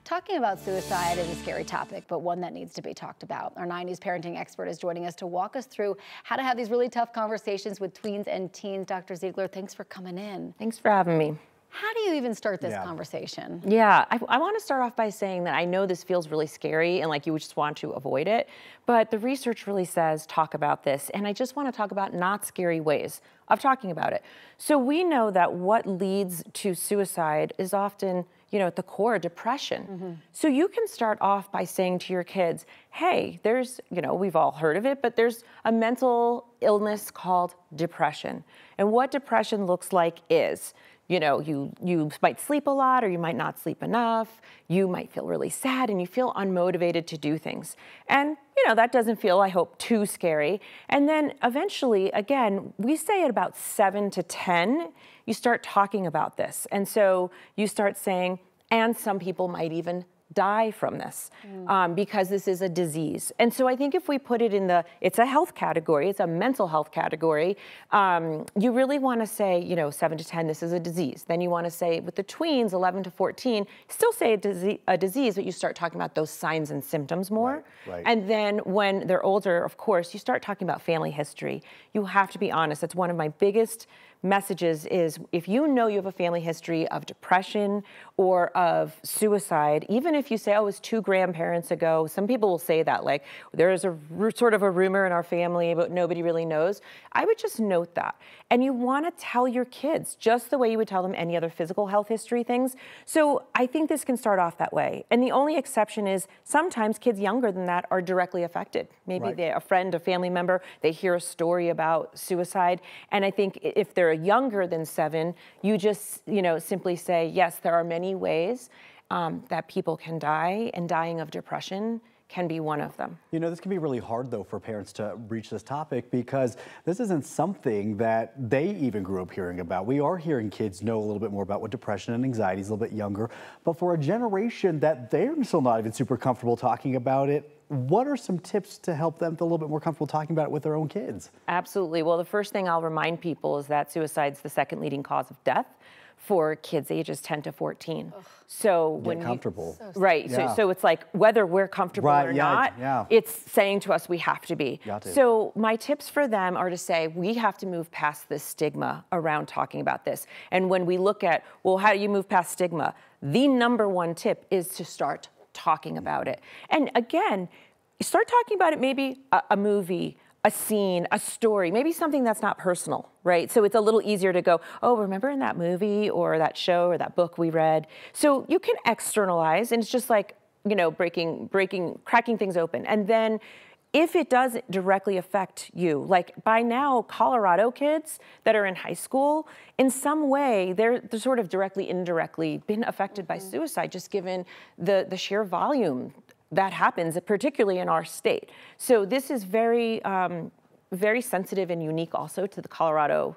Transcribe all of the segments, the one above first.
Talking about suicide is a scary topic, but one that needs to be talked about. Our 9 News parenting expert is joining us to walk us through how to have these really tough conversations with tweens and teens. Dr. Ziegler, thanks for coming in. Thanks for having me. How do you even start this conversation? Yeah, I want to start off by saying that I know this feels really scary and like you just want to avoid it, but the research really says talk about this, and I just want to talk about not scary ways of talking about it. So we know that what leads to suicide is often, at the core, depression. So you can start off by saying to your kids, hey, there's, we've all heard of it, but there's a mental illness called depression. And what depression looks like is, you might sleep a lot or you might not sleep enough. You might feel really sad and you feel unmotivated to do things. And, that doesn't feel, I hope, too scary. And then eventually, again, we say at about 7 to 10, you start talking about this. And so you start saying, and some people might even die from this because this is a disease. And so I think if we put it in it's a health category, it's a mental health category, you really want to say, 7 to 10, this is a disease. Then you want to say with the tweens, 11 to 14, still say a disease, but you start talking about those signs and symptoms more. Right. And then when they're older, of course, you start talking about family history. You have to be honest. That's one of my biggest messages is if you know you have a family history of depression or of suicide, even if you say, oh, it was 2 grandparents ago, some people will say that, like, there's a sort of a rumor in our family, but nobody really knows. I would just note that. And you want to tell your kids just the way you would tell them any other physical health history things. So I think this can start off that way. And the only exception is sometimes kids younger than that are directly affected. Maybe a friend, a family member, they hear a story about suicide. And I think if they're younger than 7, you just, simply say, yes, there are many ways that people can die, and dying of depression can be one of them. This can be really hard, though, for parents to reach this topic because this isn't something that they even grew up hearing about. We are hearing kids know a little bit more about what depression and anxiety is a little bit younger, but for a generation that they're still not even super comfortable talking about it, what are some tips to help them feel a little bit more comfortable talking about it with their own kids? Absolutely. Well, the first thing I'll remind people is that suicide's the 2nd leading cause of death for kids ages 10 to 14. Ugh. So when comfortable. Right. Yeah. So it's like whether we're comfortable or not, it's saying to us we have to be. So my tips for them are to say we have to move past this stigma around talking about this. And when we look at, well, how do you move past stigma? The #1 tip is to start talking about it. And again, start talking about it, maybe a movie, a scene, a story, maybe something that's not personal, right? So it's a little easier to go, oh, remember in that movie or that show or that book we read? So you can externalize, and it's just like, cracking things open. And then if it does directly affect you, like by now, Colorado kids that are in high school, in some way, they're sort of directly, indirectly been affected by suicide, just given the sheer volume that happens, particularly in our state. So this is very, very sensitive and unique also to the Colorado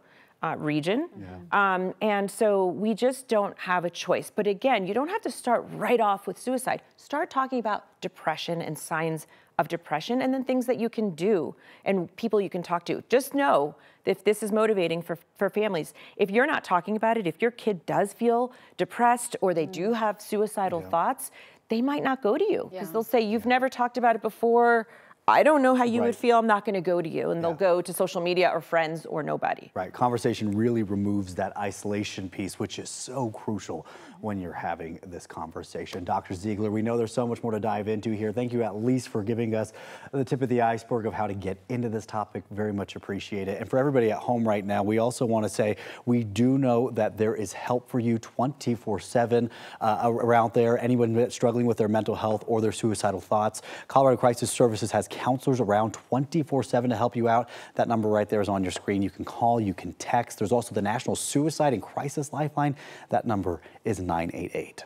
region. And so we just don't have a choice. But again, you don't have to start right off with suicide. Start talking about depression and signs of depression, and then things that you can do and people you can talk to. Just know if this is motivating for families. If you're not talking about it, if your kid does feel depressed or they do have suicidal thoughts, they might not go to you because they'll say, you've never talked about it before. I don't know how you would feel. I'm not going to go to you. And they'll go to social media or friends or nobody. Right. Conversation really removes that isolation piece, which is so crucial when you're having this conversation. Dr. Ziegler, we know there's so much more to dive into here. Thank you at least for giving us the tip of the iceberg of how to get into this topic. Very much appreciate it. And for everybody at home right now, we also want to say we do know that there is help for you 24/7 around there. Anyone that's struggling with their mental health or their suicidal thoughts, Colorado Crisis Services has counselors around 24/7 to help you out. That number right there is on your screen. You can call, you can text. There's also the National Suicide and Crisis Lifeline. That number is 988.